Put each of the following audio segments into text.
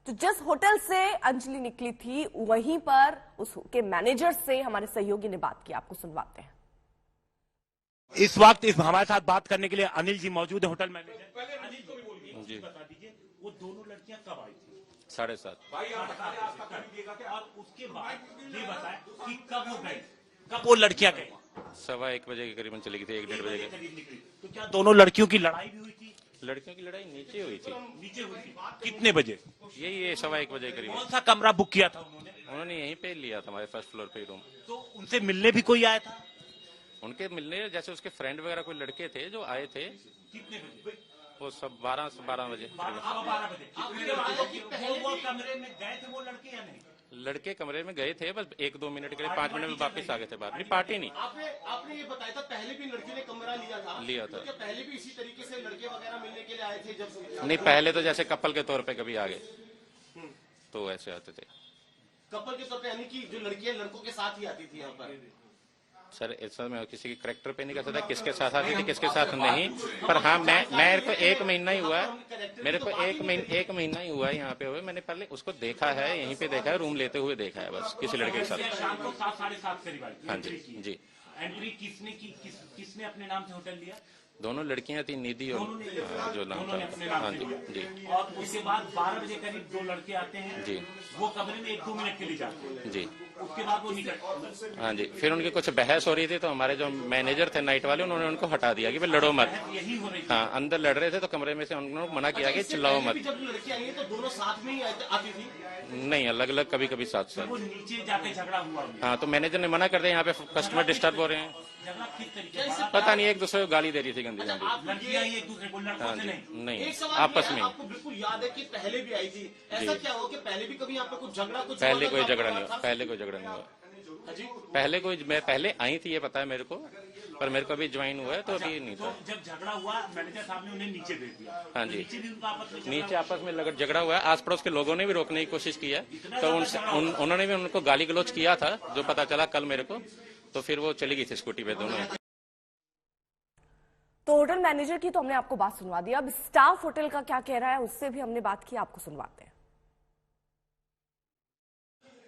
तो जिस होटल से अंजलि निकली थी वहीं पर उसके मैनेजर से हमारे सहयोगी ने बात की, आपको सुनवाते हैं। इस वक्त हमारे साथ बात करने के लिए अनिल जी मौजूद है, होटल मैनेजर। अनिल को भी बोलिए, जी बता दीजिए वो दोनों लड़कियां कब आई थी? 7:30। और उसके बाद ये बताएं कि कब वो गई, कब वो लड़कियां गई? 1:15 बजे के करीबन चली गई थी, 1-1:30 बजे के करीब निकली। तो क्या दोनों लड़कियों की लड़ाई भी हुई थी? लड़कियों की लड़ाई नीचे हुई थी। नीचे हुई थी। कितने बजे? यही 1:15 बजे के करीब। कौन सा कमरा बुक किया था उन्होंने? उन्होंने यहीं पे लिया था, हमारे फर्स्ट फ्लोर पे रूम। तो उनसे मिलने भी कोई आया था? उनके मिलने जैसे उसके फ्रेंड वगैरह कोई लड़के थे जो आए थे। कितने बजे? वो सब 12 से 12 बजे। 12 बजे। वो कमरे में गए थे वो लड़के या नहीं? लड़के कमरे में गए थे, बस 1-2 मिनट के लिए, 5 मिनट में वापस आ गए थे बाद में। पार्टी नहीं। आपने ये बताया था पहले भी लड़की ने कमरा लिया था। तो क्या पहले भी इसी तरीके से लड़के वगैरह मिलने के लिए आए थे? जब नहीं, पहले तो जैसे कपल के तौर पे कभी आ गए तो ऐसे आते थे। कपल के तौर पे, यानी कि जो लड़कियां लड़कों के साथ ही आती थी यहाँ पर? सर ऐसा मैं किसी के करेक्टर पे नहीं कर सकता किसके साथ आती थी किसके साथ नहीं, पर हाँ मेरे को 1 महीना ही हुआ है। मेरे को एक महीना ही हुआ है यहाँ पे हुए। मैंने पहले उसको देखा है, यहीं पे देखा है, रूम लेते हुए देखा है बस, किसी लड़के के साथ। शाम को 7, 7:30 करीब आई। हाँ जी जी। एंट्री किसने की? किसने अपने नाम से होटल लिया? दोनों लड़कियां थी, निधि और जो नाम था। हाँ जी जी। और उसके बाद 12 बजे करीब 2 लड़के आते हैं जी। वो कमरे में 1-2 मिनट के लिए जाते हैं जी। उसके बाद वो निकल। हाँ जी। फिर उनकी कुछ बहस हो रही थी तो हमारे जो मैनेजर थे नाइट वाले, उन्होंने उनको हटा दिया कि भाई लड़ो मत। यही हो रही थी। हाँ, अंदर लड़ रहे थे तो कमरे में से उन्होंने मना किया कि चिल्लाओ मत। जब लड़की आई है तो दोनों साथ में ही आती थी? नहीं, अलग अलग, कभी कभी साथ साथ। वो नीचे जाके झगड़ा हुआ। हाँ, तो मैनेजर ने मना कर दिया, यहाँ पे कस्टमर डिस्टर्ब हो रहे हैं। झगड़ा किस तरीके से? पता नहीं, एक दूसरे को गाली दे रही थी गंदी गंदी। लड़कियां ही एक दूसरे को, लड़कों हाँ से जी, नहीं? नहीं, सवाल आपस में। आपको बिल्कुल याद है कि पहले भी आई थी, ऐसा क्या हुआ कि पहले भी कभी यहाँ पे कुछ झगड़ा? पहले कोई झगड़ा नहीं हुआ, पहले कोई झगड़ा नहीं हुआ। मैं पहले आई थी ये पता है मेरे को, पर मेरे को अभी ज्वाइन हुआ है तो अभी नहीं था। जब झगड़ा हुआ मैनेजर साहब ने उन्हें नीचे दे दिया। हाँ जी, नीचे भी उनका आपस में झगड़ा हुआ है। आस पड़ोस के लोगों ने भी रोकने की कोशिश की है, तो उन्होंने भी उनको गाली गलौज किया था, जो पता चला कल मेरे को। तो फिर वो चली गई थी स्कूटी पे दोनों। तो होटल मैनेजर की तो हमने आपको बात सुनवा दी, अब स्टाफ होटल का क्या कह रहा है उससे भी हमने बात की, आपको सुनवाते हैं।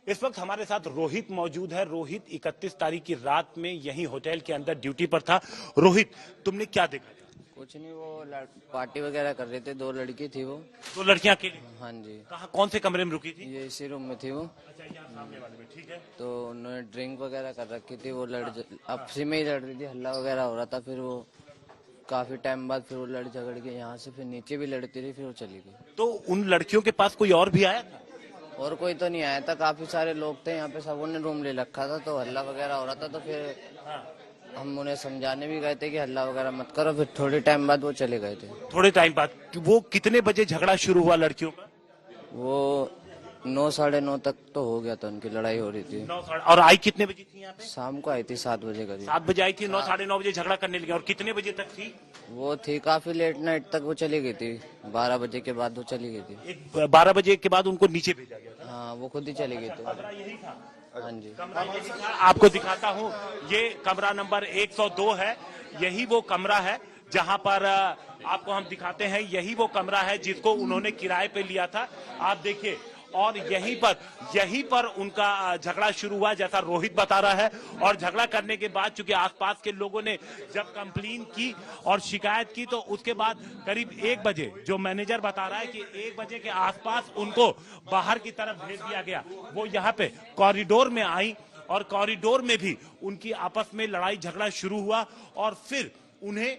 इस वक्त हमारे साथ रोहित मौजूद है। रोहित 31 तारीख की रात में यही होटल के अंदर ड्यूटी पर था। रोहित, तुमने क्या देखा? कुछ नहीं, वो पार्टी वगैरह कर रहे थे, 2 लड़की थी वो। 2 लड़कियां अकेली? हाँ जी। कहाँ, कौन से कमरे में रुकी थी? ये इसी रूम में थी वो। अच्छा, यहाँ सामने वाले में, ठीक है। तो उन्होंने ड्रिंक वगैरह कर रखी थी, वो आपसी में ही लड़ रही थी, हल्ला वगैरह हो रहा था। फिर वो काफी टाइम बाद फिर वो लड़ झगड़ के यहाँ से फिर नीचे भी लड़ती रही, फिर वो चली गई। तो उन लड़कियों के पास कोई और भी आया था? और कोई तो नहीं आया था, काफी सारे लोग थे यहाँ पे, सबों ने रूम ले रखा था, तो हल्ला वगैरह हो रहा था। तो फिर हम उन्हें समझाने भी गए थे कि हल्ला वगैरह मत करो, फिर थोड़े टाइम बाद वो चले गए थे। थोड़े टाइम बाद? वो कितने बजे झगड़ा शुरू हुआ लड़कियों का? वो 9, 9:30 तक तो हो गया था, उनकी लड़ाई हो रही थी। 9, और आई कितने बजे थी यहाँ पे? शाम को आई थी 7 बजे करीब। 7 बजे आई थी, 9, 9:30 बजे झगड़ा करने लगी। और कितने बजे तक थी? वो थी काफी लेट नाइट तक, वो चली गई थी 12 बजे के बाद वो चली गई थी। 12 बजे के बाद उनको नीचे भेजा गया था? हाँ, वो खुद ही चली गई थी। कमरा यही था? हाँ जी। कमरा यही था। आपको दिखाता हूँ, ये कमरा नंबर 102 है। यही वो कमरा है जहां पर आपको हम दिखाते हैं। यही वो कमरा है जिसको उन्होंने किराए पे लिया था। आप देखिए, और यहीं पर उनका झगड़ा शुरू हुआ, जैसा रोहित बता रहा है। और झगड़ा करने के बाद चूंकि आसपास के लोगों ने जब कंप्लेन की और शिकायत की, तो उसके बाद करीब 1 बजे, जो मैनेजर बता रहा है कि 1 बजे के आसपास उनको बाहर की तरफ भेज दिया गया। वो यहाँ पे कॉरिडोर में आई और कॉरिडोर में भी उनकी आपस में लड़ाई झगड़ा शुरू हुआ। और फिर उन्हें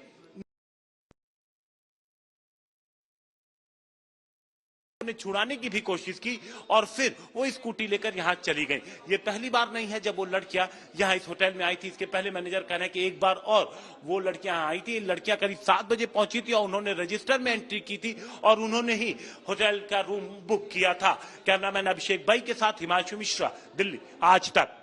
ने छुड़ाने की भी कोशिश की और फिर वो स्कूटी लेकर यहां चली गई। ये पहली बार नहीं है जब वो लड़कियां यहां इस होटल में आई थी। इसके पहले मैनेजर कह रहे हैं कि एक बार और वो लड़कियां आई थी। लड़कियां करीब 7 बजे पहुंची थी और उन्होंने रजिस्टर में एंट्री की थी और उन्होंने ही होटल का रूम बुक किया था। कैमरामैन अभिषेक भाई के साथ हिमांशु मिश्रा, दिल्ली, आज तक।